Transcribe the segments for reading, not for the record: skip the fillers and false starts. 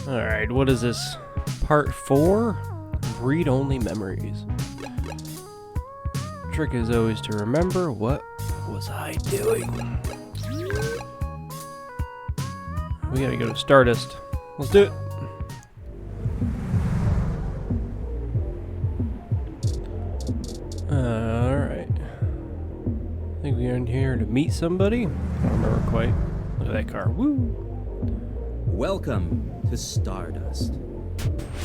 Alright, what is this? Part 4? Read-only memories. Trick is always to remember what was I doing. We gotta go to Stardust. Let's do it. Alright. I think we're in here to meet somebody. I don't remember quite. Look at that car. Woo! Welcome to Stardust.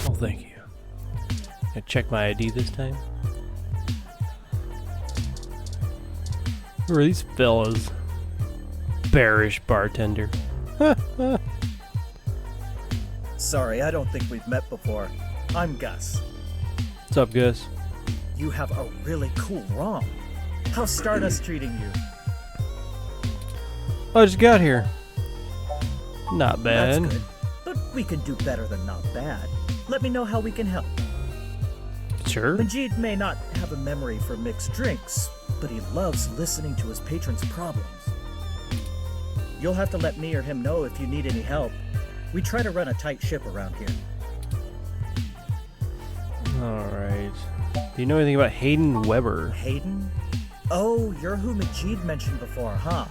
Oh, thank you. Can I check my ID this time? Who are these fellas? Bearish bartender. Sorry, I don't think we've met before. I'm Gus. What's up, Gus? You have a really cool ROM. How's Stardust treating you? I just got here. Not bad. That's good. But we can do better than not bad. Let me know how we can help. Sure. Majid may not have a memory for mixed drinks, but he loves listening to his patrons' problems. You'll have to let me or him know if you need any help. We try to run a tight ship around here. Alright. Do you know anything about Hayden Weber? Hayden? Oh, you're who Majid mentioned before, huh?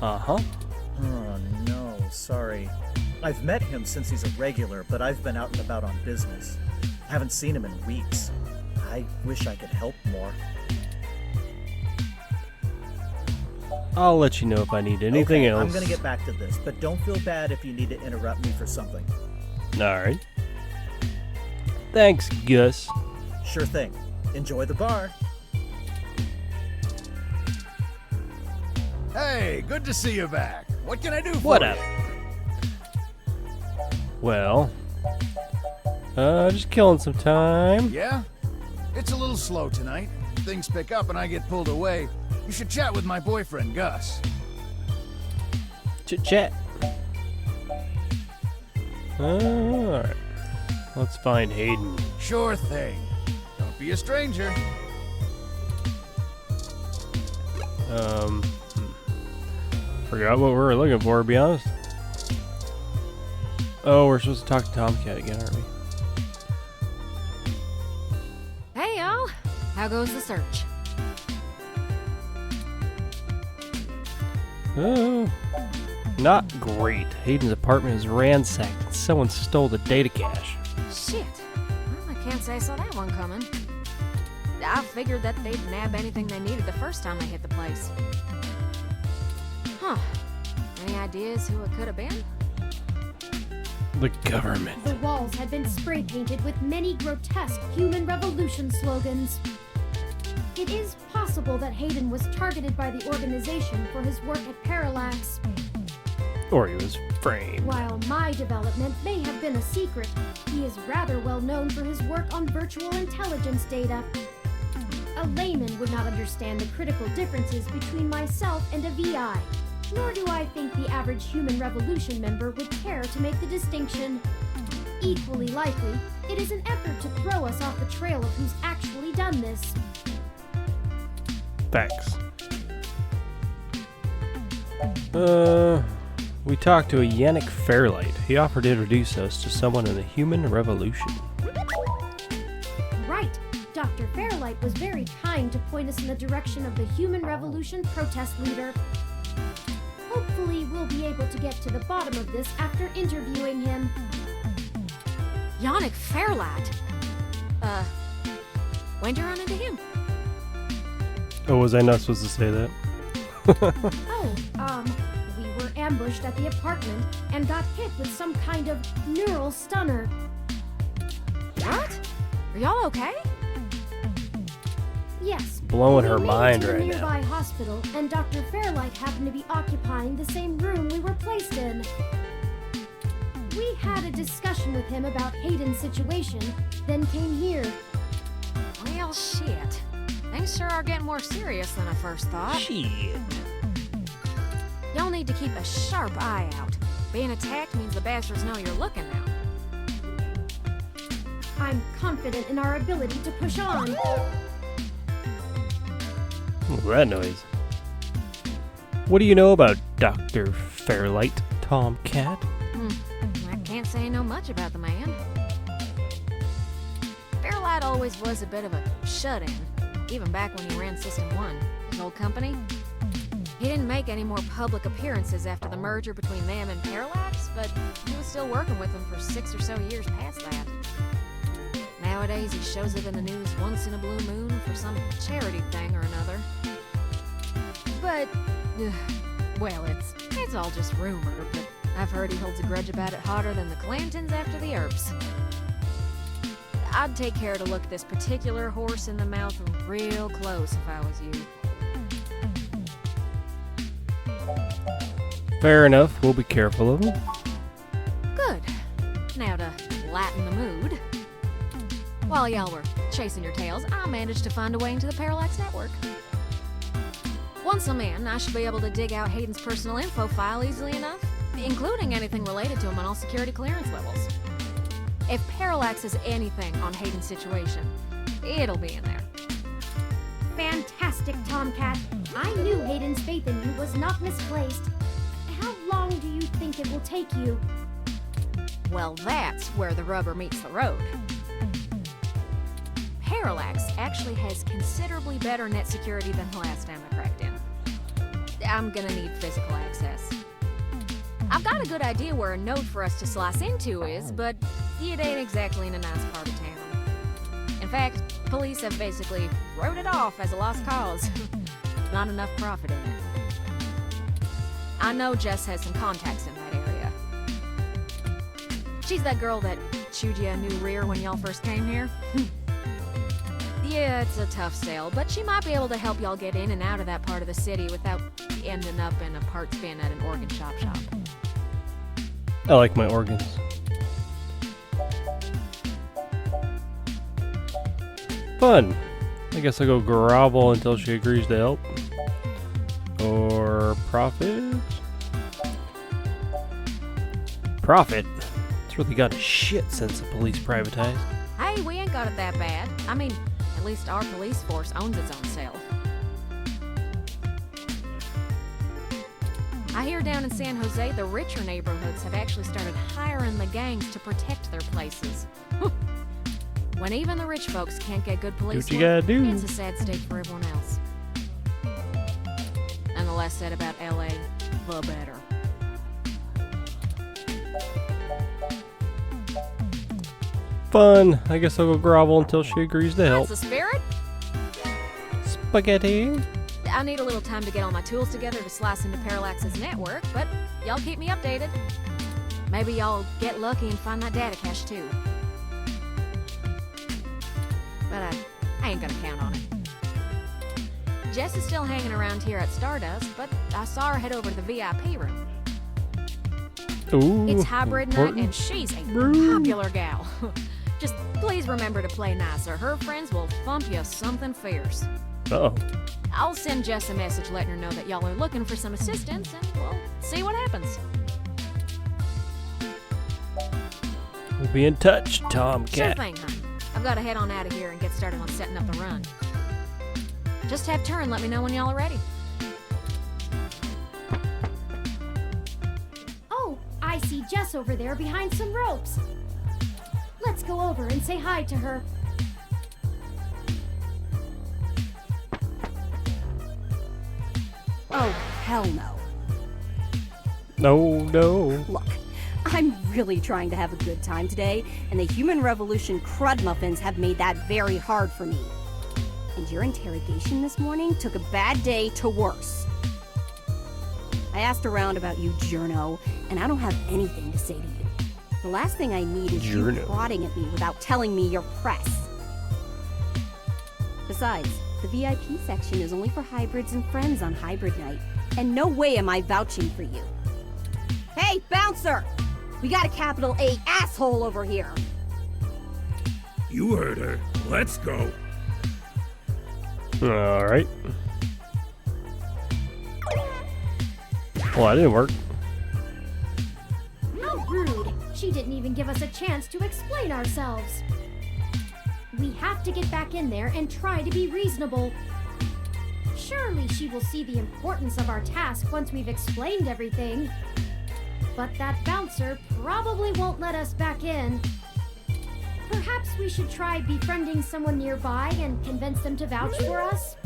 Uh-huh. Oh, no, sorry. I've met him since he's a regular, but I've been out and about on business. Haven't seen him in weeks. I wish I could help more. I'll let you know if I need anything else. I'm gonna get back to this, but don't feel bad if you need to interrupt me for something. Alright. Thanks, Gus. Sure thing. Enjoy the bar. Hey, good to see you back. What can I do for What you? up? Well, just killing some time. Yeah? It's a little slow tonight. Things pick up and I get pulled away. You should chat with my boyfriend, Gus. Chit-chat. Alright. Let's find Hayden. Sure thing. Don't be a stranger. Forgot what we were looking for, to be honest. Oh, we're supposed to talk to Tomcat again, aren't we? Hey, y'all. How goes the search? Oh, not great. Hayden's apartment is ransacked and someone stole the data cache. Shit. Well, I can't say I saw that one coming. I figured that they'd nab anything they needed the first time they hit the place. Huh. Any ideas who it could have been? The government. The walls had been spray painted with many grotesque human revolution slogans. It is possible that Hayden was targeted by the organization for his work at Parallax. Or he was framed. While my development may have been a secret, he is rather well known for his work on virtual intelligence data. A layman would not understand the critical differences between myself and a VI, nor do I think the average human revolution member would care to make the distinction. Equally likely, it is an effort to throw us off the trail of who's actually done this. Facts. We talked to a Yannick Fairlight. He offered to introduce us to someone in the human revolution. Right. Dr. Fairlight was very kind to point us in the direction of the human revolution protest leader. Hopefully, we'll be able to get to the bottom of this after interviewing him. Yannick Fairlight. When'd you run into him? Oh, was I not supposed to say that? We were ambushed at the apartment and got hit with some kind of neural stunner. What? Are y'all okay? Yes. Blowing her we made it mind to a right now. nearby hospital, and Dr. Fairlight happened to be occupying the same room we were placed in. We had a discussion with him about Hayden's situation, then came here. Well, shit. Things sure are getting more serious than I first thought. Shit. Y'all need to keep a sharp eye out. Being attacked means the bastards know you're looking now. I'm confident in our ability to push on. What's that noise? What do you know about Dr. Fairlight, Tomcat? I can't ain't know much about the man. Fairlight always was a bit of a shut-in, even back when he ran System 1, his old company. He didn't make any more public appearances after the merger between them and Parallax, but he was still working with them for 6 or so years past that. Nowadays, he shows up in the news once in a blue moon for some charity thing or another. But, well, it's all just rumor, but I've heard he holds a grudge about it hotter than the Clantons after the Earps. I'd take care to look this particular horse in the mouth real close if I was you. Fair enough. We'll be careful of him. Good. Now to lighten the mood. While y'all were chasing your tails, I managed to find a way into the Parallax network. Once I'm in, I should be able to dig out Hayden's personal info file easily enough, including anything related to him on all security clearance levels. If Parallax has anything on Hayden's situation, it'll be in there. Fantastic, Tomcat. I knew Hayden's faith in you was not misplaced. How long do you think it will take you? Well, that's where the rubber meets the road. Parallax actually has considerably better net security than the last time I cracked in. I'm gonna need physical access. I've got a good idea where a node for us to slice into is, but it ain't exactly in a nice part of town. In fact, police have basically wrote it off as a lost cause. Not enough profit in it. I know Jess has some contacts in that area. She's that girl that chewed you a new rear when y'all first came here. Yeah, it's a tough sale, but she might be able to help y'all get in and out of that part of the city without ending up in a parts bin at an organ shop. I like my organs. Fun. I guess I'll go grovel until she agrees to help. Or profit? Profit? It's really got a shit since the police privatized. Hey, we ain't got it that bad. I mean, at least our police force owns its own self. I hear down in San Jose, the richer neighborhoods have actually started hiring the gangs to protect their places. When even the rich folks can't get good police Do what you gotta do. It's a sad state for everyone else. And the less said about LA, the better. Fun. I guess I'll go grovel until she agrees to help. That's the spirit. Spaghetti. I need a little time to get all my tools together to slice into Parallax's network, but y'all keep me updated. Maybe y'all get lucky and find that data cache too. But I ain't gonna count on it. Jess is still hanging around here at Stardust, but I saw her head over to the VIP room. Ooh. It's hybrid night, important. and she's a Brew. popular gal. Just please remember to play nice, or her friends will thump you something fierce. Uh-oh. I'll send Jess a message letting her know that y'all are looking for some assistance, and we'll see what happens. We'll be in touch, Sure Tomcat. thing, hon. I've got to head on out of here and get started on setting up the run. Just have turn, let me know when y'all are ready. Oh, I see Jess over there behind some ropes. Let's go over and say hi to her. Oh, hell no. No. Look, I'm really trying to have a good time today, and the Human Revolution crud muffins have made that very hard for me. And your interrogation this morning took a bad day to worse. I asked around about you, Journo, and I don't have anything to say to you. The last thing I need is you Journo. prodding at me without telling me you're press. Besides, the VIP section is only for hybrids and friends on hybrid night, and no way am I vouching for you. Hey, bouncer! We got a capital A asshole over here! You heard her. Let's go. Alright. Well, that didn't work. How rude! She didn't even give us a chance to explain ourselves. We have to get back in there and try to be reasonable. Surely she will see the importance of our task once we've explained everything. but that bouncer probably won't let us back in. Perhaps we should try befriending someone nearby and convince them to vouch for us?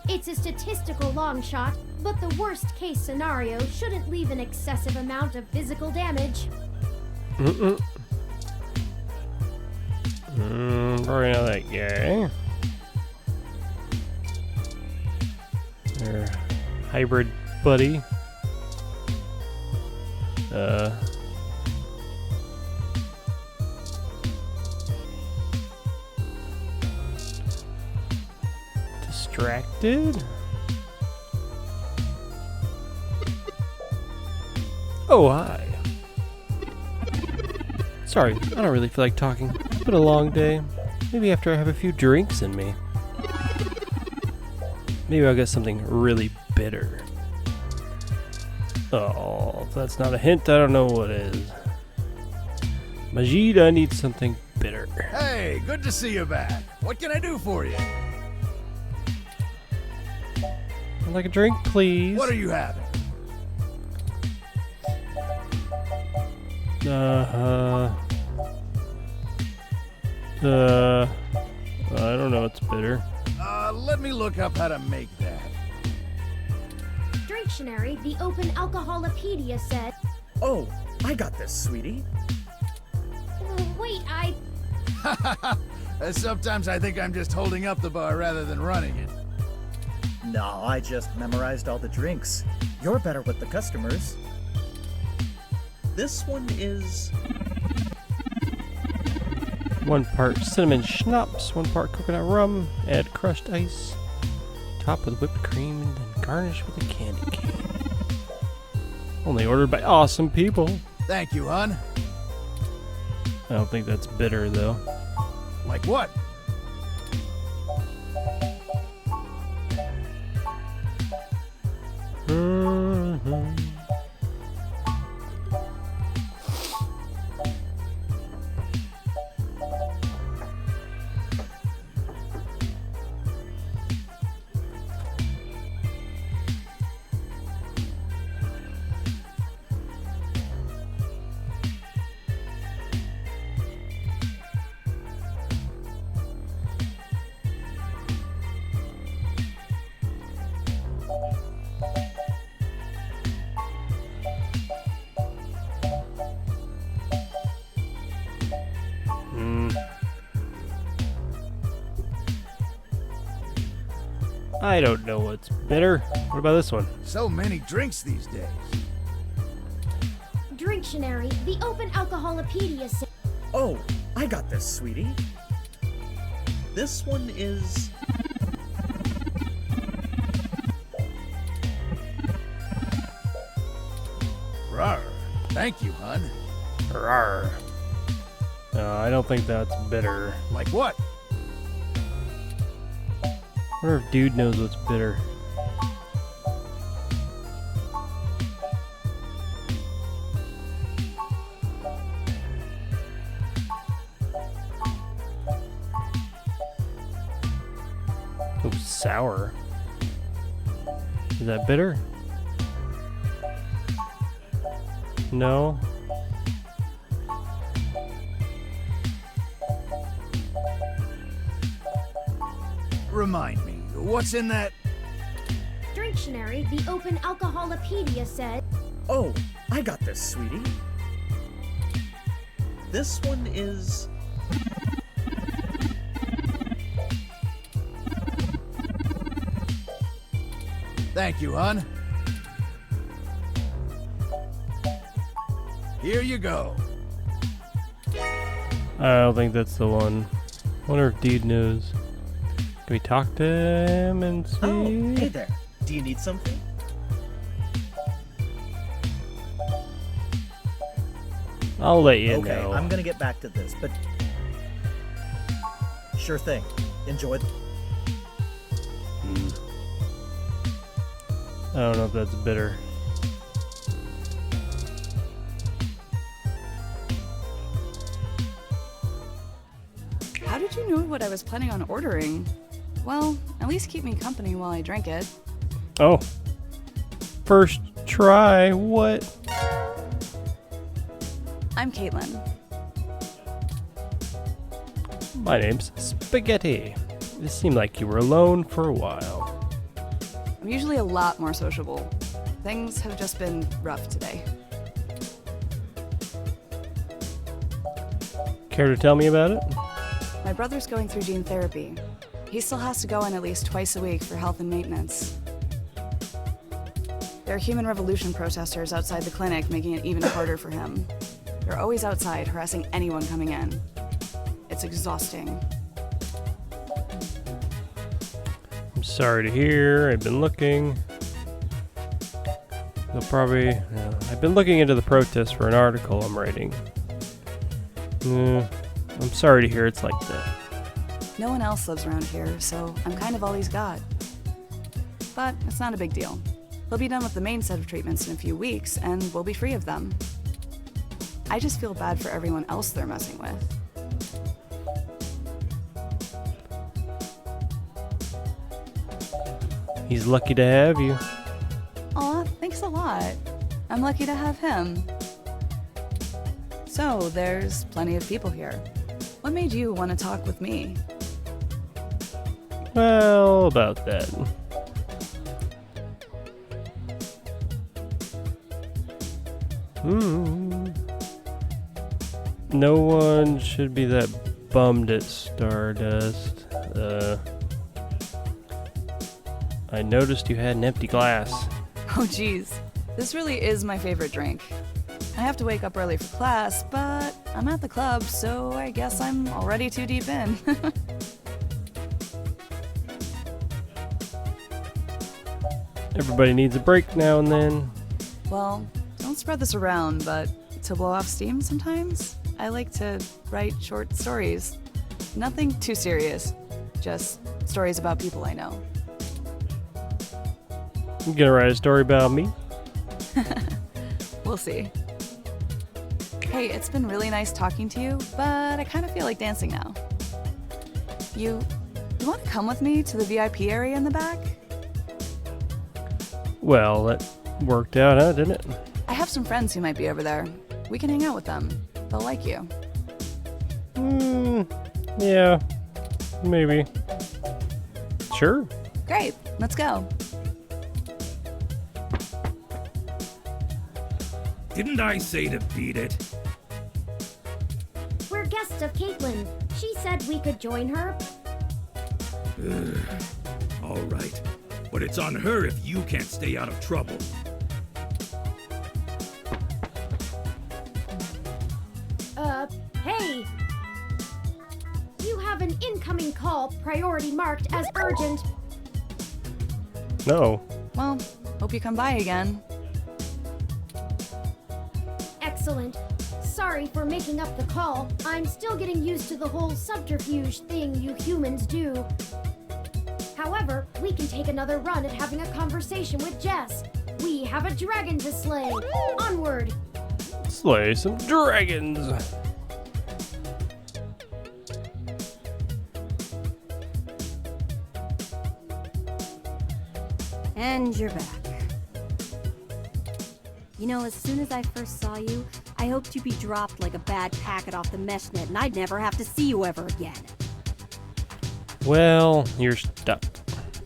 It's a statistical long shot, but the worst case scenario shouldn't leave an excessive amount of physical damage. Probably not that guy. Their hybrid buddy. Distracted? Oh, hi. Sorry, I don't really feel like talking. It's been a long day. Maybe after I have a few drinks in me. Maybe I'll get something really bitter. Oh, if that's not a hint, I don't know what is. Majid, I need something bitter. Hey, good to see you back. What can I do for you? I'd like a drink, please. What are you having? I don't know, it's bitter. Let me look up how to make that. Dictionary, the Open Alcoholopedia said. Oh, I got this, sweetie. Wait, Sometimes I think I'm just holding up the bar rather than running it. No, I just memorized all the drinks. You're better with the customers. This one is... 1 part cinnamon schnapps, 1 part coconut rum, add crushed ice, top with whipped cream, and then garnish with a candy cane. Only ordered by awesome people. Thank you, hon. I don't think that's bitter, though. Like what? I don't know what's bitter. What about this one? So many drinks these days. Dictionary, the Open Alcoholopedia said. Oh, I got this, sweetie. This one is... Rawr. Thank you, hon. Rawr. No, I don't think that's bitter. Like what? I wonder if dude knows what's bitter. Oh, sour. Is that bitter? No. Remind me, what's in that? Dictionary, the Open Alcoholopedia said. Oh, I got this, sweetie. This one is... Thank you, hon. Here you go. I don't think that's the one. Wonder if dude knows. Can we talk to him and see? Oh, hey there. Do you need something? I'll let you Okay, know. I'm gonna get back to this, but... Sure thing. Enjoy the... I don't know if that's bitter. How did you know what I was planning on ordering? Well, at least keep me company while I drank it. Oh. First try. What? I'm Caitlin. My name's Spaghetti. It seemed like you were alone for a while. I'm usually a lot more sociable. Things have just been rough today. Care to tell me about it? My brother's going through gene therapy. He still has to go in at least twice a week for health and maintenance. There are Human Revolution protesters outside the clinic, making it even harder for him. They're always outside, harassing anyone coming in. It's exhausting. I'm sorry to hear. I've been looking. They'll probably... I've been looking into the protests for an article I'm writing. I'm sorry to hear it's like that. No one else lives around here, so I'm kind of all he's got. But it's not a big deal. He'll be done with the main set of treatments in a few weeks, and we'll be free of them. I just feel bad for everyone else they're messing with. He's lucky to have you. Aw, thanks a lot. I'm lucky to have him. So, there's plenty of people here. What made you want to talk with me? Well, about that. No one should be that bummed at Stardust. I noticed you had an empty glass. Oh geez, this really is my favorite drink. I have to wake up early for class, but I'm at the club, so I guess I'm already too deep in. Everybody needs a break now and then. Well, don't spread this around, but to blow off steam sometimes, I like to write short stories. Nothing too serious, just stories about people I know. You gonna write a story about me? We'll see. Hey, it's been really nice talking to you, but I kind of feel like dancing now. You want to come with me to the VIP area in the back? Well, that worked out, huh, didn't it? I have some friends who might be over there. We can hang out with them. They'll like you. Yeah, maybe. Sure. Great, let's go. Didn't I say to beat it? We're guests of Caitlin. She said we could join her. All right. But it's on her if you can't stay out of trouble. Hey! You have an incoming call, priority marked as urgent. No. Well, hope you come by again. Excellent. Sorry for making up the call. I'm still getting used to the whole subterfuge thing you humans do. However, we can take another run at having a conversation with Jess. We have a dragon to slay. Onward! Slay some dragons. And you're back. You know, as soon as I first saw you, I hoped you'd be dropped like a bad packet off the mesh net and I'd never have to see you ever again. Well, you're stuck.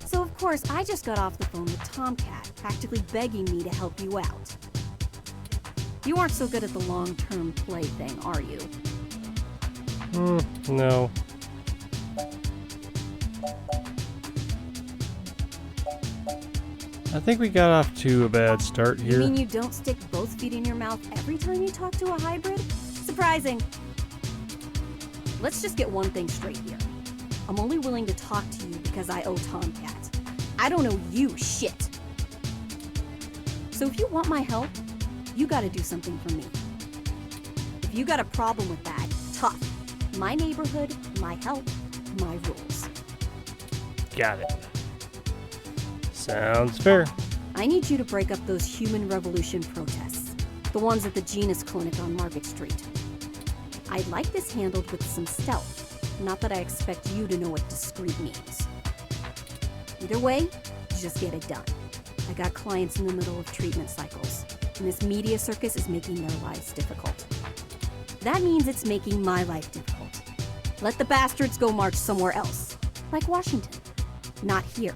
So of course, I just got off the phone with Tomcat, practically begging me to help you out. You aren't so good at the long-term play thing, are you? No. I think we got off to a bad start here. You mean you don't stick both feet in your mouth every time you talk to a hybrid? Surprising. Let's just get one thing straight here. I'm only willing to talk to you because I owe Tomcat. I don't owe you shit. So if you want my help, you gotta do something for me. If you got a problem with that, tough. My neighborhood, my help, my rules. Got it. Sounds fair. I need you to break up those Human Revolution protests. The ones at the Genus Clinic on Market Street. I'd like this handled with some stealth. Not that I expect you to know what discreet means. Either way, just get it done. I got clients in the middle of treatment cycles, and this media circus is making their lives difficult. That means it's making my life difficult. Let the bastards go march somewhere else, like Washington. Not here.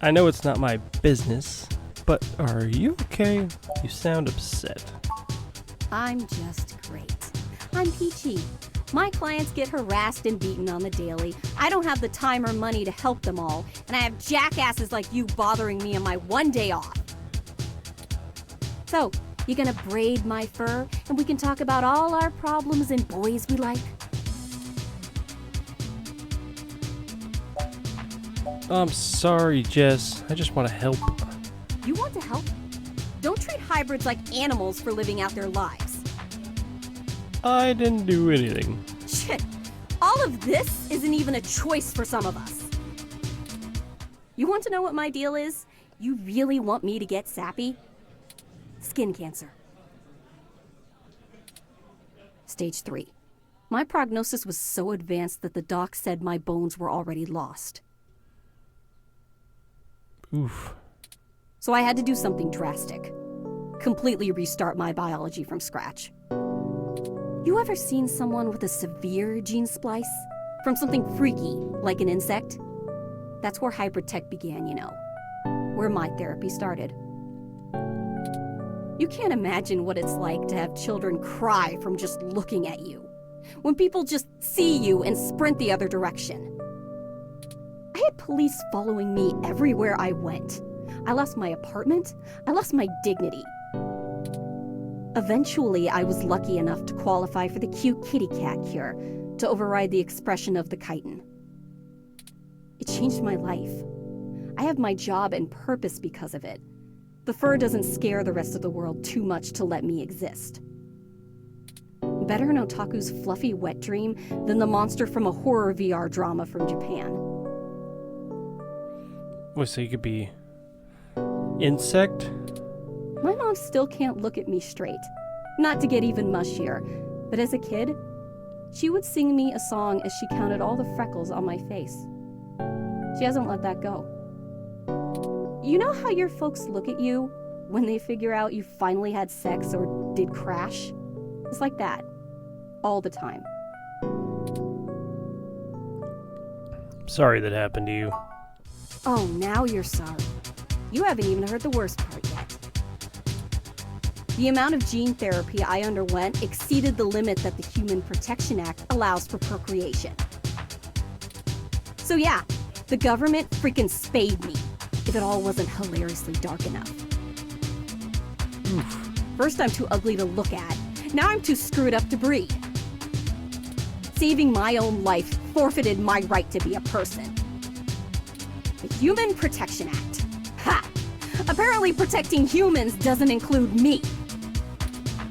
I know it's not my business, but are you okay? You sound upset. I'm just great. I'm peachy. My clients get harassed and beaten on the daily. I don't have the time or money to help them all, and I have jackasses like you bothering me on my one day off. So, you gonna braid my fur, and we can talk about all our problems and boys we like? I'm sorry, Jess. I just want to help. You want to help? Don't treat hybrids like animals for living out their lives. I didn't do anything. Shit, all of this isn't even a choice for some of us. You want to know what my deal is? You really want me to get sappy? Skin cancer. Stage 3. My prognosis was so advanced that the doc said my bones were already lost. Oof. So I had to do something drastic. Completely restart my biology from scratch. You ever seen someone with a severe gene splice? From something freaky, like an insect? That's where hybrid tech began, you know. Where my therapy started. You can't imagine what it's like to have children cry from just looking at you. When people just see you and sprint the other direction. I had police following me everywhere I went. I lost my apartment. I lost my dignity. Eventually, I was lucky enough to qualify for the cute kitty cat cure to override the expression of the chitin. It changed my life. I have my job and purpose because of it. The fur doesn't scare the rest of the world too much to let me exist. Better an otaku's fluffy wet dream than the monster from a horror VR drama from Japan. What, so you could be insect? My mom still can't look at me straight. Not to get even mushier, but as a kid, she would sing me a song as she counted all the freckles on my face. She hasn't let that go. You know how your folks look at you when they figure out you finally had sex or did crash? It's like that. All the time. Sorry that happened to you. Oh, now you're sorry. You haven't even heard the worst part yet. The amount of gene therapy I underwent exceeded the limit that the Human Protection Act allows for procreation. So yeah, the government freaking spayed me, if it all wasn't hilariously dark enough. Oof. First I'm too ugly to look at, now I'm too screwed up to breed. Saving my own life forfeited my right to be a person. The Human Protection Act. Ha! Apparently protecting humans doesn't include me.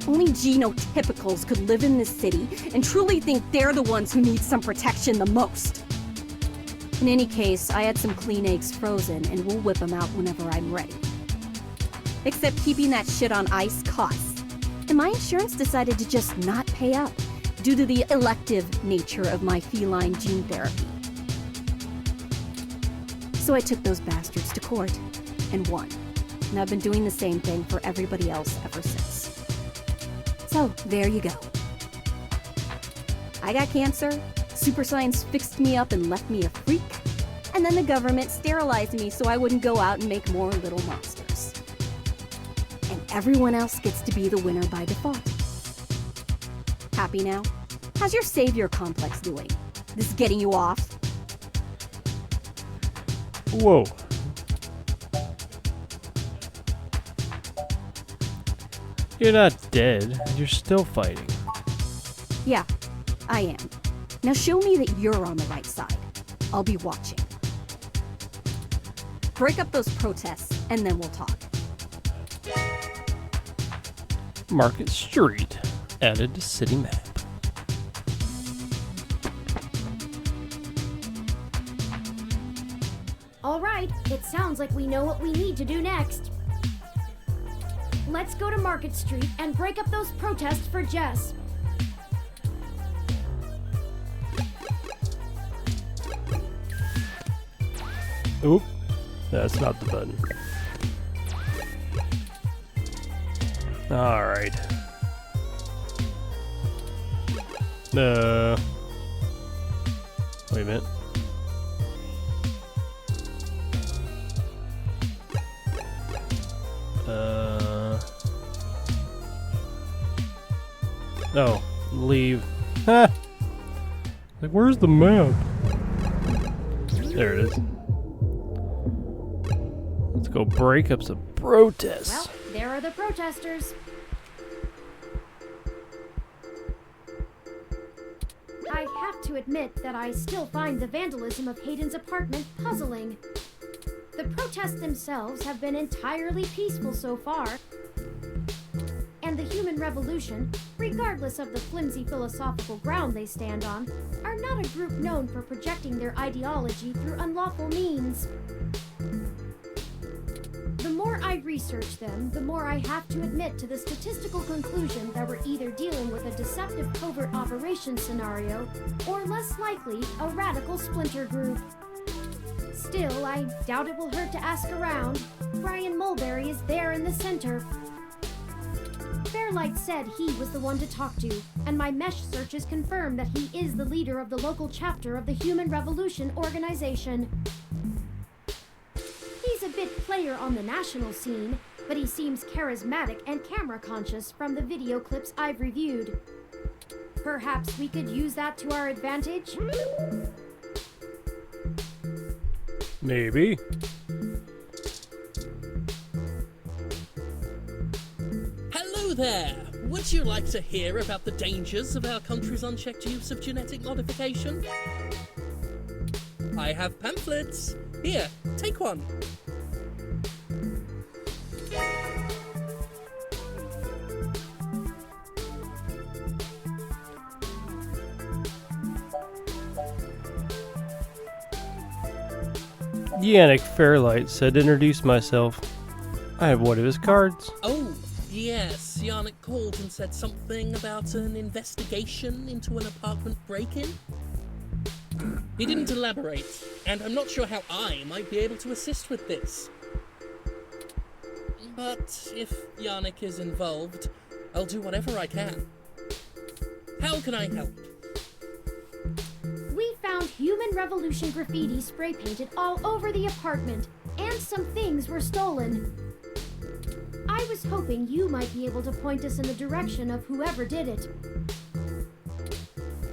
Only genotypicals could live in this city and truly think they're the ones who need some protection the most. In any case, I had some clean eggs frozen and we'll whip them out whenever I'm ready. Except keeping that shit on ice costs. And my insurance decided to just not pay up due to the elective nature of my feline gene therapy. So I took those bastards to court and won. And I've been doing the same thing for everybody else ever since. So, there you go. I got cancer, super science fixed me up and left me a freak, and then the government sterilized me so I wouldn't go out and make more little monsters. And everyone else gets to be the winner by default. Happy now? How's your savior complex doing? This is getting you off? Whoa. You're not dead. You're still fighting. Yeah, I am. Now show me that you're on the right side. I'll be watching. Break up those protests, and then we'll talk. Market Street. Added to city map. All right, it sounds like we know what we need to do next. Let's go to Market Street and break up those protests for Jess. Oop. That's not the button. Alright. Wait a minute. No, leave. Ha! Like, where's the map? There it is. Let's go break up some protests. Well, there are the protesters. I have to admit that I still find the vandalism of Hayden's apartment puzzling. The protests themselves have been entirely peaceful so far, and the human revolution, regardless of the flimsy philosophical ground they stand on, are not a group known for projecting their ideology through unlawful means. The more I research them, the more I have to admit to the statistical conclusion that we're either dealing with a deceptive covert operations scenario, or less likely, a radical splinter group. Still, I doubt it will hurt to ask around. Brian Mulberry is there in the center. Fairlight said he was the one to talk to, and my mesh searches confirm that he is the leader of the local chapter of the Human Revolution organization. He's a bit player on the national scene, but he seems charismatic and camera-conscious from the video clips I've reviewed. Perhaps we could use that to our advantage? Maybe. Hello there! Would you like to hear about the dangers of our country's unchecked use of genetic modification? I have pamphlets. Here, take one. Yannick Fairlight said to introduce myself. I have one of his cards. Oh, yes, Yannick called and said something about an investigation into an apartment break-in. He didn't elaborate, and I'm not sure how I might be able to assist with this. But if Yannick is involved, I'll do whatever I can. How can I help? We found Human Revolution graffiti spray painted all over the apartment, and some things were stolen. I was hoping you might be able to point us in the direction of whoever did it.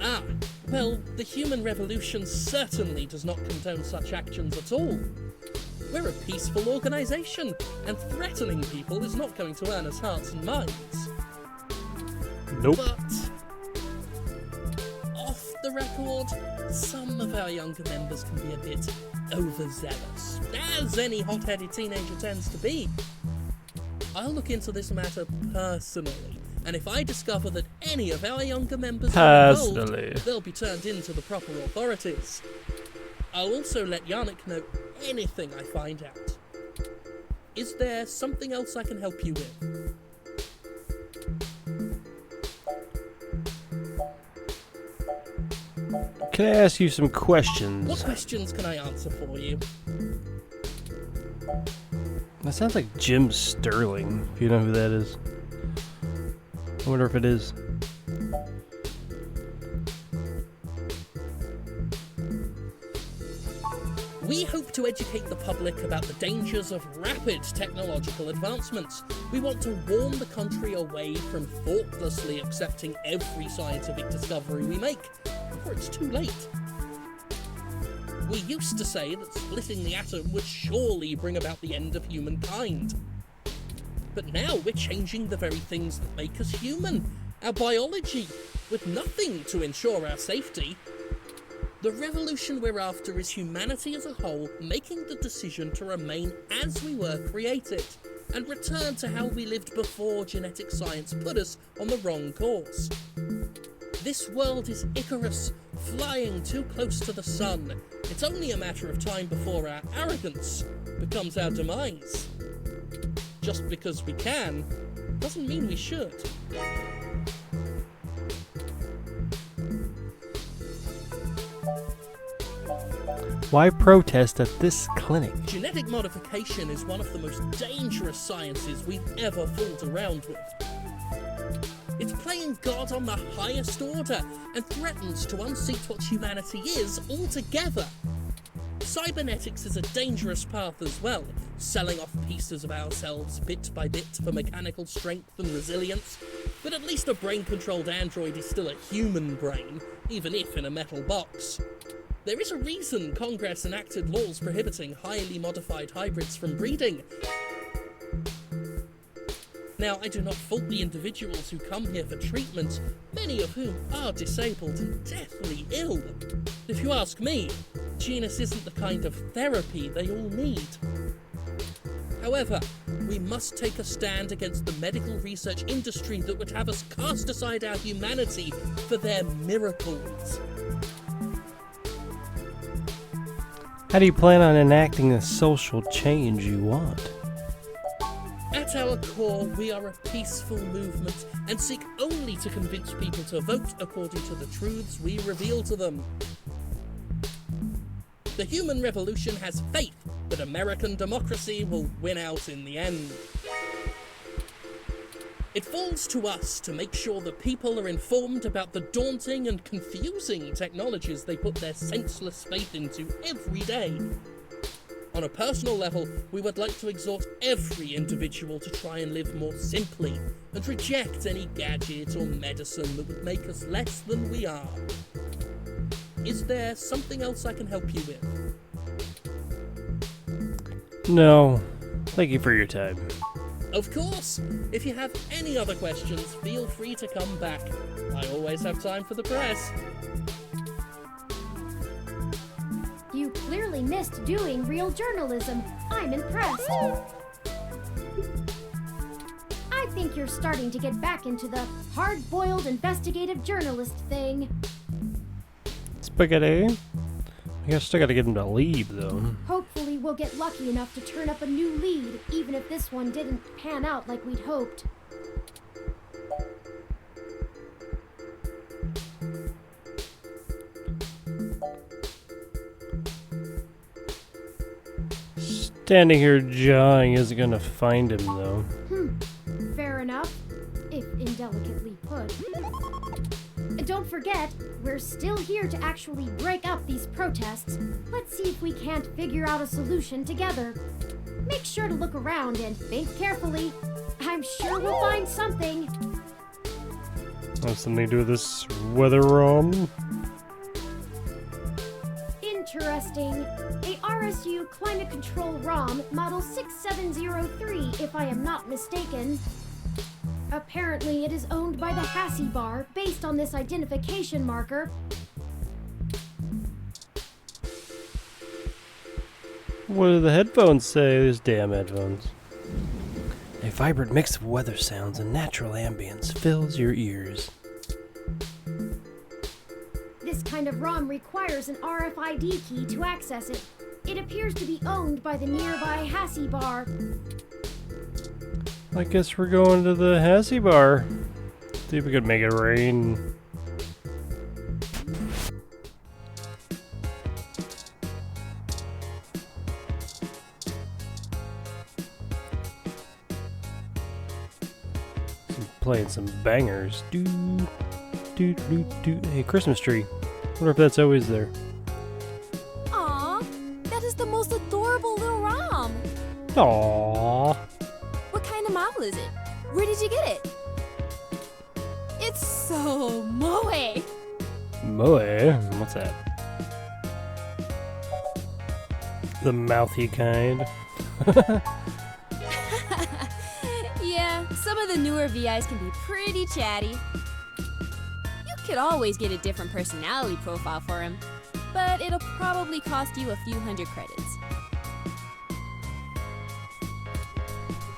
Ah, well, the Human Revolution certainly does not condone such actions at all. We're a peaceful organisation, and threatening people is not going to earn us hearts and minds. Nope. But off the record, some of our younger members can be a bit overzealous, as any hot-headed teenager tends to be. I'll look into this matter personally, and if I discover that any of our younger members are involved, they'll be turned in to the proper authorities. I'll also let Yannick know anything I find out. Is there something else I can help you with? Can I ask you some questions? What questions can I answer for you? That sounds like Jim Sterling, if you know who that is. I wonder if it is. We hope to educate the public about the dangers of rapid technological advancements. We want to warn the country away from thoughtlessly accepting every scientific discovery we make before it's too late. We used to say that splitting the atom would surely bring about the end of humankind. But now we're changing the very things that make us human, our biology, with nothing to ensure our safety. The revolution we're after is humanity as a whole making the decision to remain as we were created, and return to how we lived before genetic science put us on the wrong course. This world is Icarus, flying too close to the sun. It's only a matter of time before our arrogance becomes our demise. Just because we can, doesn't mean we should. Why protest at this clinic? Genetic modification is one of the most dangerous sciences we've ever fooled around with. It's playing God on the highest order and threatens to unseat what humanity is altogether. Cybernetics is a dangerous path as well, selling off pieces of ourselves bit by bit for mechanical strength and resilience. But at least a brain-controlled android is still a human brain, even if in a metal box. There is a reason Congress enacted laws prohibiting highly modified hybrids from breeding. Now, I do not fault the individuals who come here for treatment, many of whom are disabled and deathly ill. If you ask me, genus isn't the kind of therapy they all need. However, we must take a stand against the medical research industry that would have us cast aside our humanity for their miracles. How do you plan on enacting the social change you want? At our core, we are a peaceful movement and seek only to convince people to vote according to the truths we reveal to them. The human revolution has faith that American democracy will win out in the end. It falls to us to make sure that people are informed about the daunting and confusing technologies they put their senseless faith into every day. On a personal level, we would like to exhort every individual to try and live more simply and reject any gadget or medicine that would make us less than we are. Is there something else I can help you with? No. Thank you for your time. Of course! If you have any other questions, feel free to come back. I always have time for the press. You clearly missed doing real journalism. I'm impressed. I think you're starting to get back into the hard-boiled investigative journalist thing. Spaghetti? I guess I still gotta get him to leave, though. Hopefully we'll get lucky enough to turn up a new lead, even if this one didn't pan out like we'd hoped. Standing here jawing isn't gonna find him, though. Fair enough, if indelicately put. Don't forget, we're still here to actually break up these protests. Let's see if we can't figure out a solution together. Make sure to look around and think carefully. I'm sure we'll find something. Has something to do with this weather ROM? Interesting. A RSU Climate Control ROM, model 6703, if I am not mistaken. Apparently, it is owned by the Hassie Bar, based on this identification marker. What do the headphones say? These damn headphones. A vibrant mix of weather sounds and natural ambience fills your ears. This kind of ROM requires an RFID key to access it. It appears to be owned by the nearby Hassie Bar. I guess we're going to the Hassie Bar. See if we could make it rain. Playing some bangers. Do, do, do, do. Hey, Christmas tree. Wonder if that's always there. Aw, that is the most adorable little ROM. Aww. What kind of model is it? Where did you get it? It's so moe. Moe? What's that? The mouthy kind. Yeah, some of the newer VIs can be pretty chatty. You could always get a different personality profile for him, but it'll probably cost you a few hundred credits.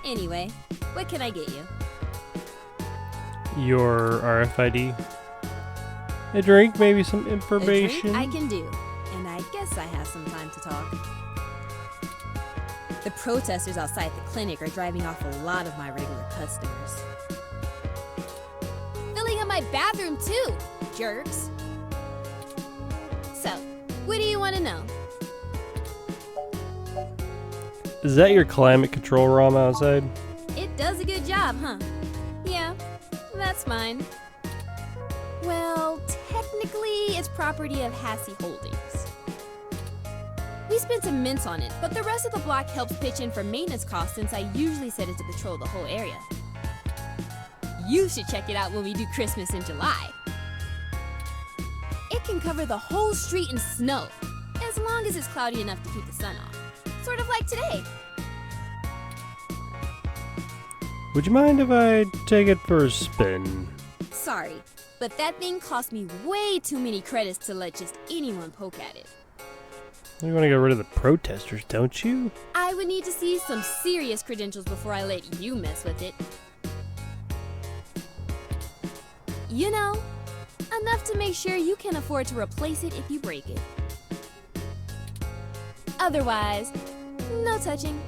Anyway, what can I get you? Your RFID. A drink, maybe some A information. drink I can do, and I guess I have some time to talk. The protesters outside the clinic are driving off a lot of my regular customers. Filling up my bathroom too, jerks. So, what do you want to know? Is that your climate control ROM outside? It does a good job, huh? Yeah, that's mine. Well, technically, it's property of Hassey Holdings. We spent some mints on it, but the rest of the block helps pitch in for maintenance costs since I usually set it to patrol the whole area. You should check it out when we do Christmas in July. It can cover the whole street in snow, as long as it's cloudy enough to keep the sun off. Sort of like today. Would you mind if I take it for a spin? Sorry, but that thing cost me way too many credits to let just anyone poke at it. You want to get rid of the protesters, don't you? I would need to see some serious credentials before I let you mess with it. You know, enough to make sure you can afford to replace it if you break it. Otherwise, no touching.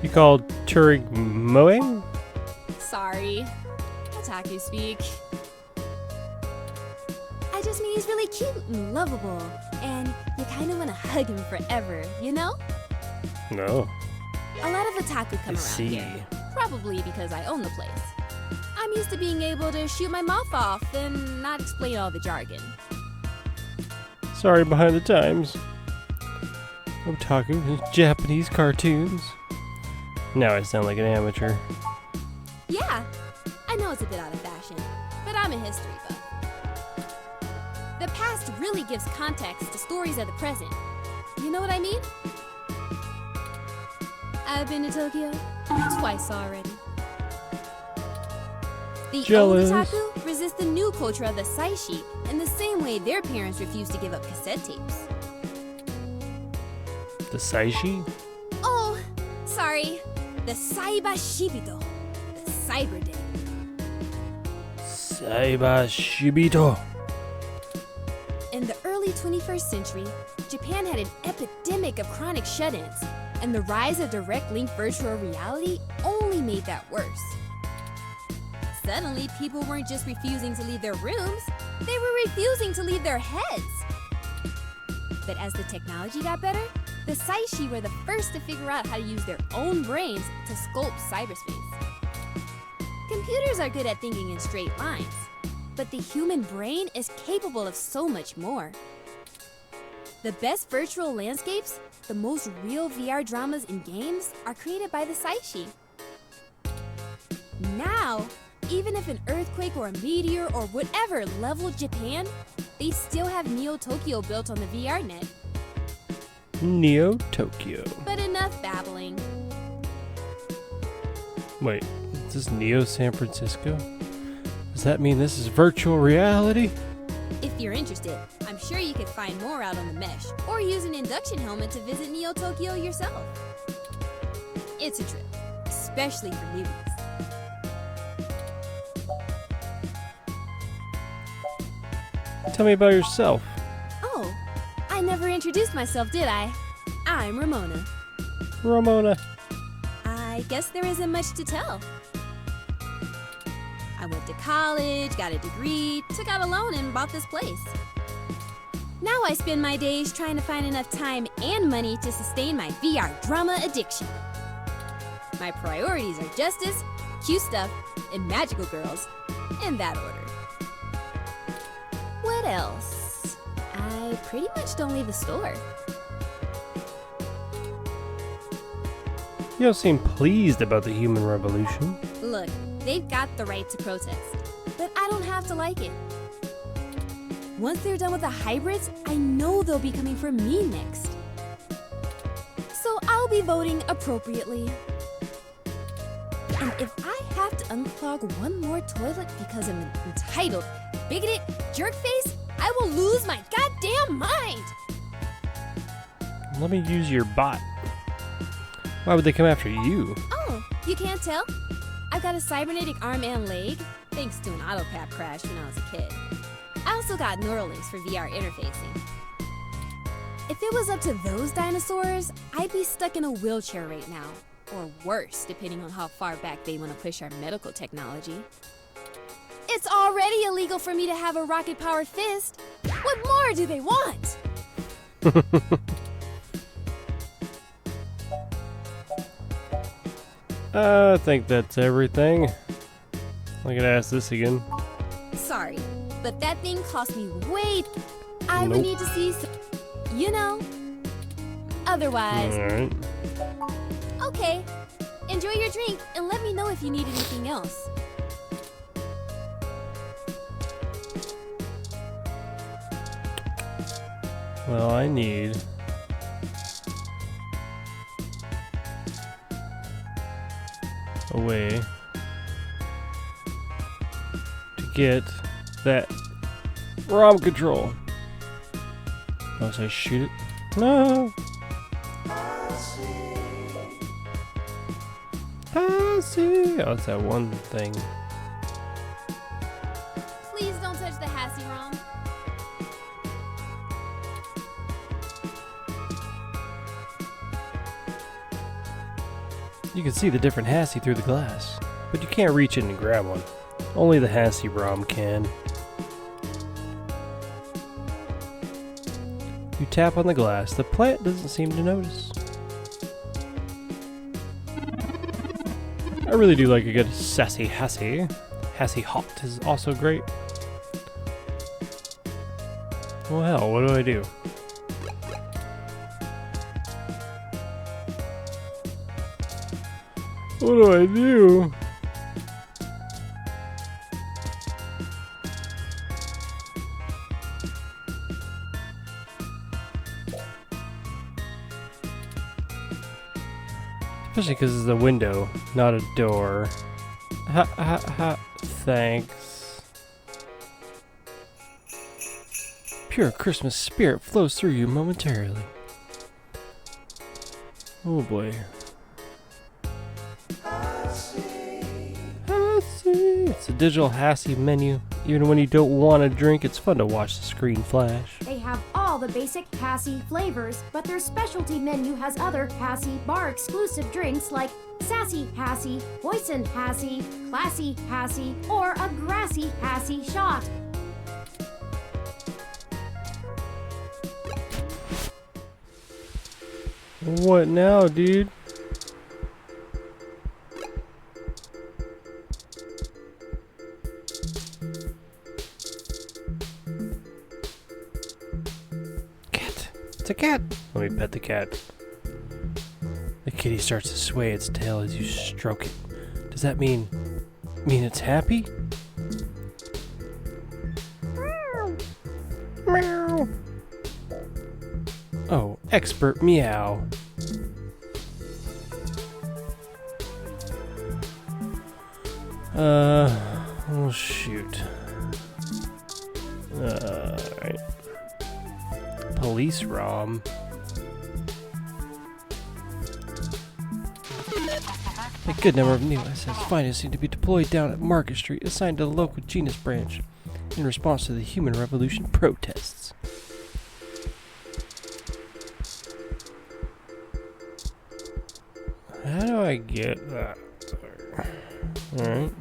You called Turing mowing? Sorry. Otaku speak. I just mean he's really cute and lovable, and you kind of want to hug him forever, you know? No. A lot of otaku come around here, probably because I own the place. I'm used to being able to shoot my mouth off and not explain all the jargon. Sorry, behind the times. Otaku is Japanese cartoons. Now I sound like an amateur. Yeah, I know it's a bit out of fashion, but I'm a history buff. The past really gives context to stories of the present. You know what I mean? I've been to Tokyo twice already. The Jealous. old otaku resist the new culture of the saishi in the same way their parents refuse to give up cassette tapes. The Saishi? Oh, sorry. The Saiba Shibito. The Cyber Day. Saiba Shibito. In the early 21st century, Japan had an epidemic of chronic shut-ins, and the rise of direct link virtual reality only made that worse. Suddenly, people weren't just refusing to leave their rooms, they were refusing to leave their heads. But as the technology got better, the Saishi were the first to figure out how to use their own brains to sculpt cyberspace. Computers are good at thinking in straight lines, but the human brain is capable of so much more. The best virtual landscapes, the most real VR dramas in games, are created by the Saishi. Now, even if an earthquake or a meteor or whatever leveled Japan, they still have Neo Tokyo built on the VR net. Neo Tokyo. But enough babbling. Wait, is this Neo San Francisco? Does that mean this is virtual reality? If you're interested, I'm sure you could find more out on the mesh, or use an induction helmet to visit Neo Tokyo yourself. It's a trip, especially for newbies. Tell me about yourself. Oh, I never introduced myself, did I? I'm Ramona. Ramona. I guess there isn't much to tell. I went to college, got a degree, took out a loan, and bought this place. Now I spend my days trying to find enough time and money to sustain my VR drama addiction. My priorities are justice, cute stuff, and magical girls, in that order. What else? I pretty much don't leave the store. You don't seem pleased about the human revolution. Look, they've got the right to protest, but I don't have to like it. Once they're done with the hybrids, I know they'll be coming for me next. So I'll be voting appropriately. And if I have to unclog one more toilet because I'm an entitled, bigoted jerkface, I will lose my goddamn mind! Let me use your bot. Why would they come after you? Oh, you can't tell? I've got a cybernetic arm and leg, thanks to an autocap crash when I was a kid. I also got neural links for VR interfacing. If it was up to those dinosaurs, I'd be stuck in a wheelchair right now. Or worse, depending on how far back they want to push our medical technology. It's already illegal for me to have a rocket-powered fist. What more do they want? I think that's everything. I can ask this again. Sorry, but that thing cost me way. I would Nope. need to see some, you know. Otherwise, Alright. okay. Enjoy your drink and let me know if you need anything else. Well, I need a way to get that ROM control. Unless I shoot it. No. I see. Oh, it's that one thing. Please don't touch the Hassie ROM. You can see the different Hassie through the glass, but you can't reach in and grab one. Only the Hassie ROM can. You tap on the glass, the plant doesn't seem to notice. I really do like a good sassy Hassie. Hassie Hot is also great. Well, hell, what do I do? What do I do? Especially because it's a window, not a door. Ha ha ha. Thanks. Pure Christmas spirit flows through you momentarily. Oh boy. It's a digital Hassie menu. Even when you don't want to drink, it's fun to watch the screen flash. They have all the basic Hassie flavors, but their specialty menu has other Hassie bar exclusive drinks like Sassy Hassie, Poison Hassie, Classy Hassie, or a Grassy Hassie shot. What now, dude? Cat. It's a cat. Let me pet the cat. The kitty starts to sway its tail as you stroke it. Does that mean it's happy? Meow. Oh, expert meow. Oh shoot. Alright. Police ROM. A good number of new SS findings need to be deployed down at Market Street, assigned to the local genus branch, in response to the Human Revolution protests. How do I get that? Alright.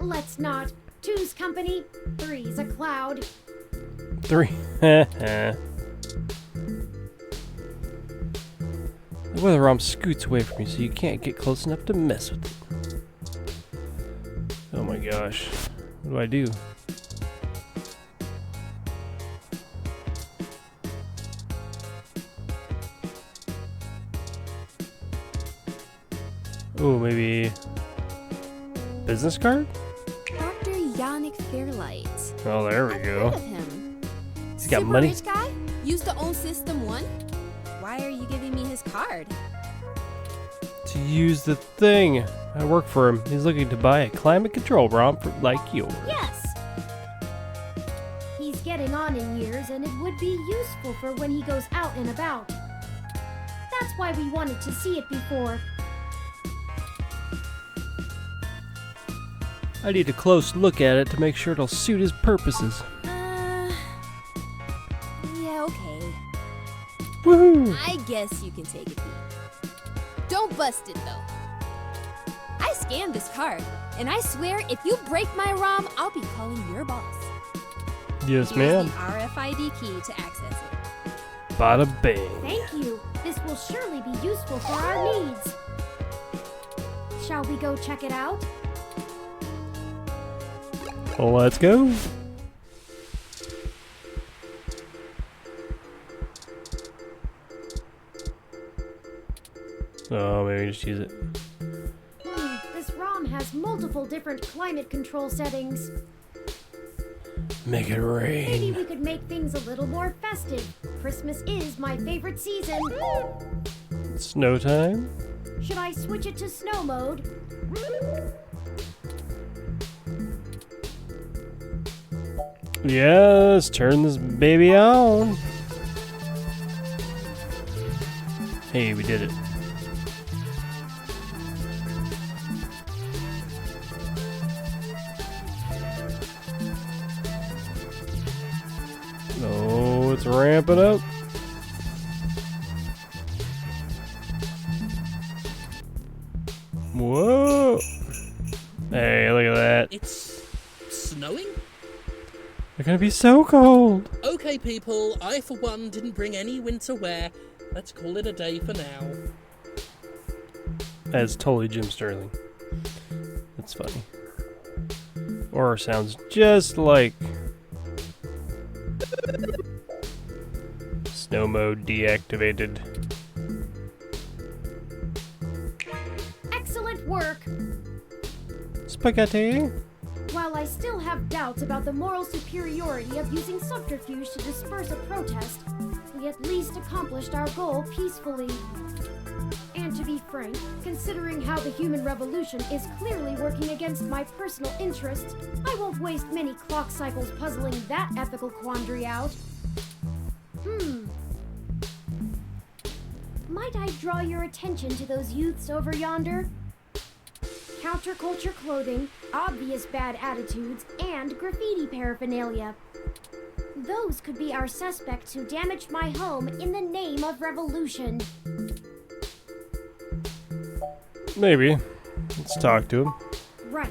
Let's not. Two's company, three's a cloud. 3. The weather ROM scoots away from you so you can't get close enough to mess with it. Oh my gosh. What do I do? Oh, maybe business card? Dr. Yannick Fairlight. Oh, there we I've go. heard of him. He's got Super money. rich guy? Used to own System 1? Why are you giving me his card? To use the thing. I work for him. He's looking to buy a climate control ROM like yours. Yes! He's getting on in years, and it would be useful for when he goes out and about. That's why we wanted to see it before. I need a close look at it to make sure it'll suit his purposes. Yeah, okay. Woohoo! I guess you can take a peek. Don't bust it, though. I scanned this card, and I swear if you break my ROM, I'll be calling your boss. Yes, Here's ma'am. the RFID key to access it. Bada bing. Thank you. This will surely be useful for our needs. Shall we go check it out? Let's go. Oh, maybe just use it. This ROM has multiple different climate control settings. Make it rain. Maybe we could make things a little more festive. Christmas is my favorite season. Snow time? Should I switch it to snow mode? Yes, turn this baby on. Hey, we did it. Oh, it's ramping up. Whoa. Hey, look at that. It's snowing? They're gonna be so cold. Okay, people, I for one didn't bring any winter wear. Let's call it a day for now. That's totally Jim Sterling. That's funny. Or sounds just like snow mode deactivated. Excellent work! Spaghetti. While I still have doubts about the moral superiority of using subterfuge to disperse a protest, we at least accomplished our goal peacefully. And to be frank, considering how the human revolution is clearly working against my personal interests, I won't waste many clock cycles puzzling that ethical quandary out. Might I draw your attention to those youths over yonder? Counterculture clothing, obvious bad attitudes, and graffiti paraphernalia. Those could be our suspects who damaged my home in the name of revolution. Maybe. Let's talk to him. Right.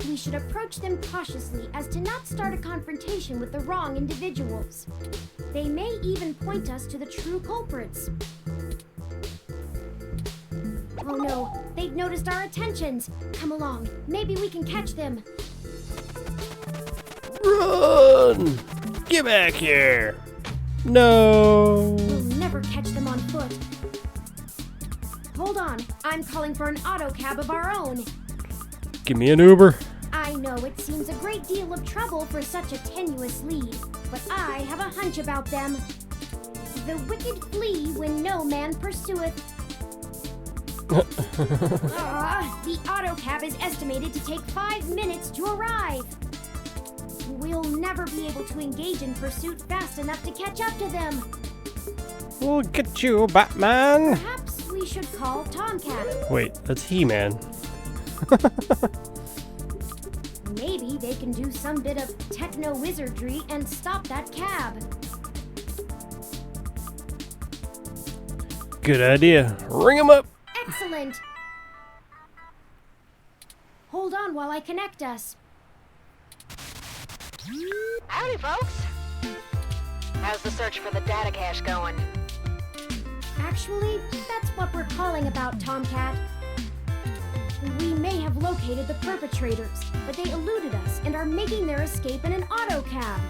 We should approach them cautiously as to not start a confrontation with the wrong individuals. They may even point us to the true culprits. Oh no, they've noticed our attentions. Come along, maybe we can catch them. Run! Get back here! No! We'll never catch them on foot. Hold on, I'm calling for an auto cab of our own. Give me an Uber. I know it seems a great deal of trouble for such a tenuous lead, but I have a hunch about them. The wicked flee when no man pursueth. The auto cab is estimated to take 5 minutes to arrive. We'll never be able to engage in pursuit fast enough to catch up to them. We'll get you, Batman! Perhaps we should call Tomcat. Wait, that's He-Man. Maybe they can do some bit of techno-wizardry and stop that cab. Good idea. Ring him up! Excellent! Hold on while I connect us. Howdy, folks. How's the search for the data cache going? Actually, that's what we're calling about, Tomcat. We may have located the perpetrators, but they eluded us and are making their escape in an auto cab.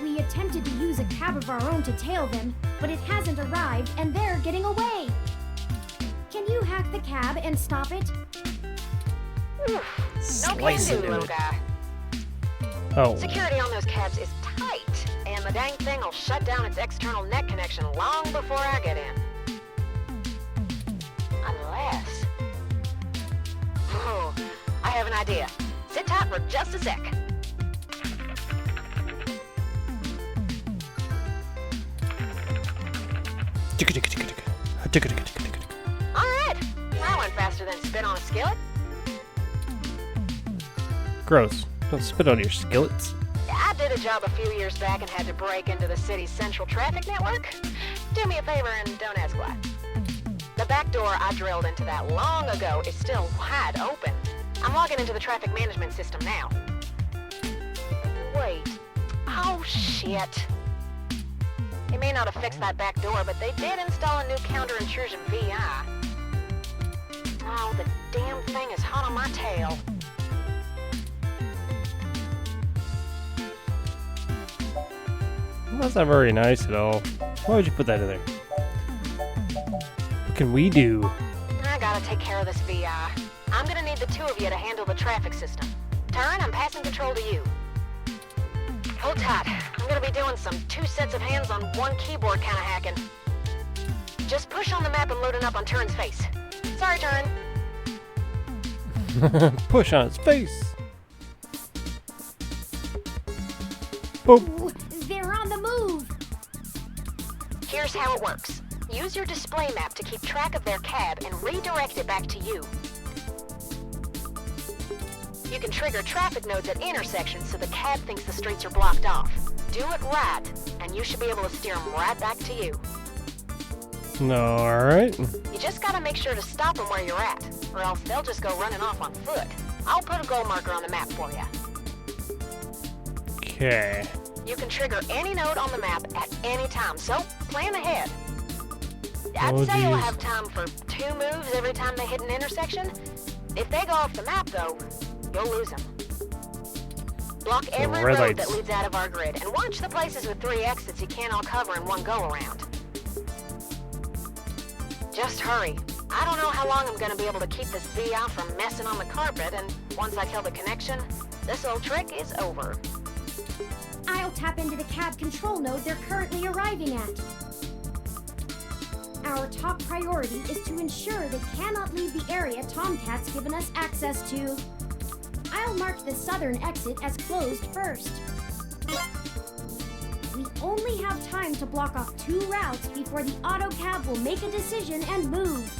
We attempted to use a cab of our own to tail them, but it hasn't arrived and they're getting away. Can you hack the cab and stop it? No can do, little guy. Oh. Security on those cabs is tight, and the dang thing will shut down its external net connection long before I get in. Unless... Oh, I have an idea. Sit tight for just a sec. Alright, that went faster than spit on a skillet. Gross. Don't spit on your skillets. I did a job a few years back and had to break into the city's central traffic network. Do me a favor and don't ask why. The back door I drilled into that long ago is still wide open. I'm logging into the traffic management system now. Wait. Oh, shit. They may not have fixed that back door, but they did install a new counter-intrusion VI. Oh, the damn thing is hot on my tail. That's not very nice at all. Why would you put that in there? What can we do? I gotta take care of this VI. I'm gonna need the two of you to handle the traffic system. Turn, I'm passing control to you. Hold tight. I'm gonna be doing some 2 sets of hands on 1 keyboard kind of hacking. Just push on the map and load it up on Turin's face. Sorry, Turin. Push on its face. Boop. Ooh, they're on the move. Here's how it works. Use your display map to keep track of their cab and redirect it back to you. You can trigger traffic nodes at intersections so the cab thinks the streets are blocked off. Do it right, and you should be able to steer them right back to you. Alright. You just gotta make sure to stop them where you're at, or else they'll just go running off on foot. I'll put a goal marker on the map for you. Okay. You can trigger any node on the map at any time, so plan ahead. I'd Oh, say you'll geez. have time for 2 moves every time they hit an intersection. If they go off the map, though, you'll lose them. Block every red road that lights. leads out of our grid, and watch the places with 3 exits you can't all cover in one go-around. Just hurry. I don't know how long I'm gonna be able to keep this VI from messing on the carpet, and once I kill the connection, this old trick is over. I'll tap into the cab control node they're currently arriving at. Our top priority is to ensure they cannot leave the area Tomcat's given us access to. I'll mark the southern exit as closed first. We only have time to block off 2 routes before the autocab will make a decision and move.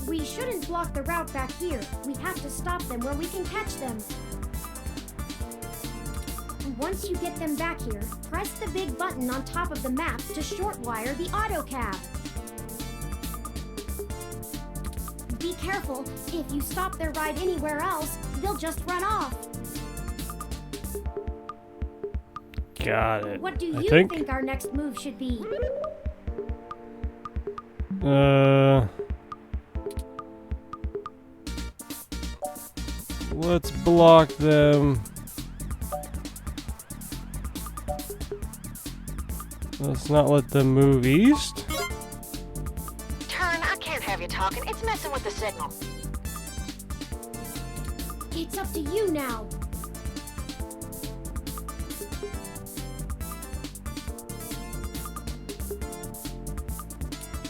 We shouldn't block the route back here. We have to stop them where we can catch them. Once you get them back here, press the big button on top of the map to short-wire the autocab. Be careful. If you stop their ride anywhere else, they'll just run off. Got it. What do you think our next move should be? Let's block them. Let's not let them move east. Turn, I can't have you talking. It's messing with the signal. It's up to you now.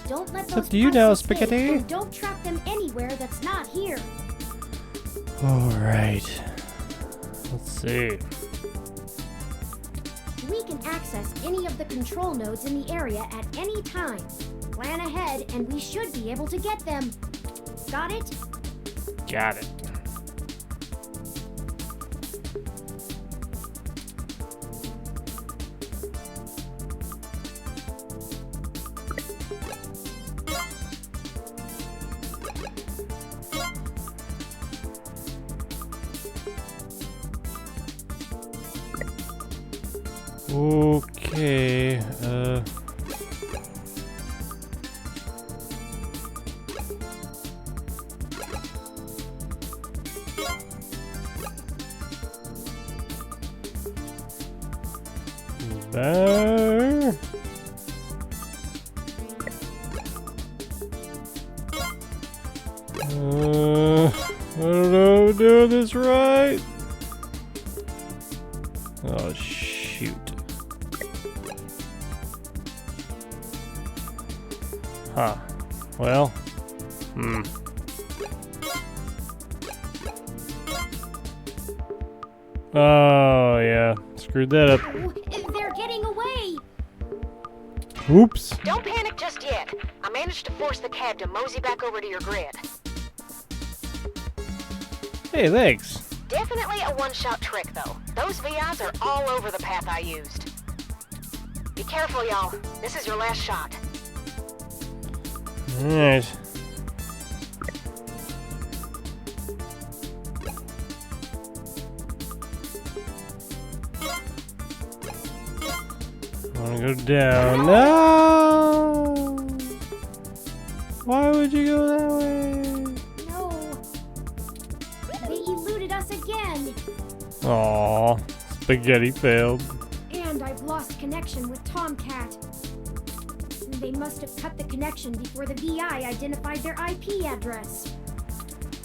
Don't let It's those up to you now, pests escape, Spaghetti. and don't trap them anywhere that's not here. Alright. Let's see. We can access any of the control nodes in the area at any time. Plan ahead, and we should be able to get them. Got it? Got it. Okay, there. I don't know if I'm doing this right. Oh, shoot. Huh. Well. Oh, yeah. Screwed that up. Oh, they're getting away. Oops. Don't panic just yet. I managed to force the cab to mosey back over to your grid. Hey, thanks. Definitely a one-shot trick, though. Those VIs are all over the path I used. Be careful, y'all. This is your last shot. Alright. I wanna go down. No! Why would you go that way? No. They eluded us again. Aw, spaghetti failed. And I've lost connection with Tomcat. They must have cut the connection before the VI identified their IP address.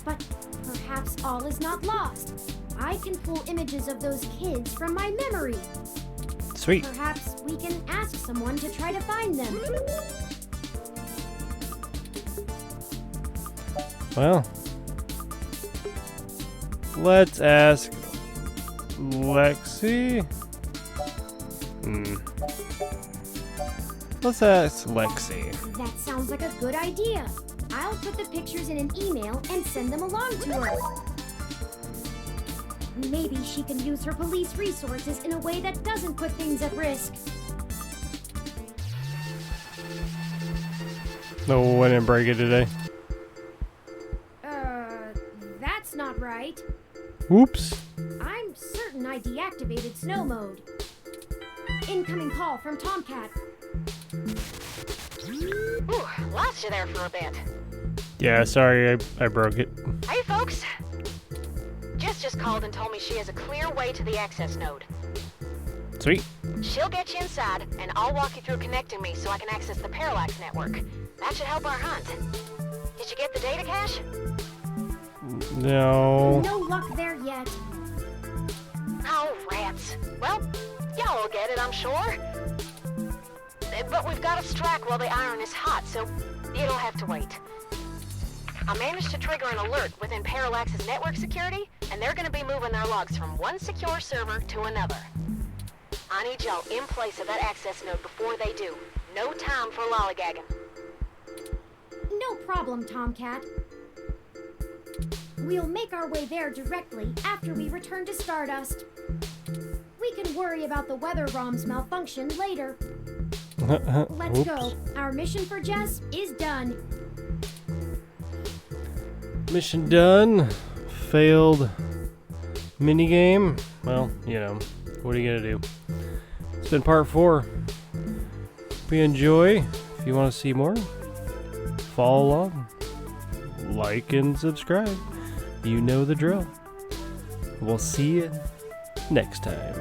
But perhaps all is not lost. I can pull images of those kids from my memory. Sweet. Perhaps we can ask someone to try to find them. Well, let's ask Lexi. Let's ask Lexi. That sounds like a good idea. I'll put the pictures in an email and send them along to her. Maybe she can use her police resources in a way that doesn't put things at risk. No, I didn't break it today. That's not right. Whoops. I'm certain I deactivated snow mode. Incoming call from Tomcat. Ooh, lost you there for a bit. Yeah, sorry, I broke it. Hey, folks. Jess just called and told me she has a clear way to the access node. Sweet. She'll get you inside, and I'll walk you through connecting me so I can access the Parallax network. That should help our hunt. Did you get the data cache? No. No luck there yet. Oh, rats. Well, y'all will get it, I'm sure. But we've got to strike while the iron is hot, so it'll have to wait. I managed to trigger an alert within Parallax's network security, and they're going to be moving their logs from one secure server to another. I need y'all in place of that access node before they do. No time for lollygagging. No problem, Tomcat. We'll make our way there directly after we return to Stardust. We can worry about the weather ROM's malfunction later. Let's go. Our mission for Jess is done. Mission done. Failed minigame. Well, you know, what are you gonna do? It's been part 4. Hope you enjoy. If you want to see more, follow along. Like and subscribe. You know the drill. We'll see you next time.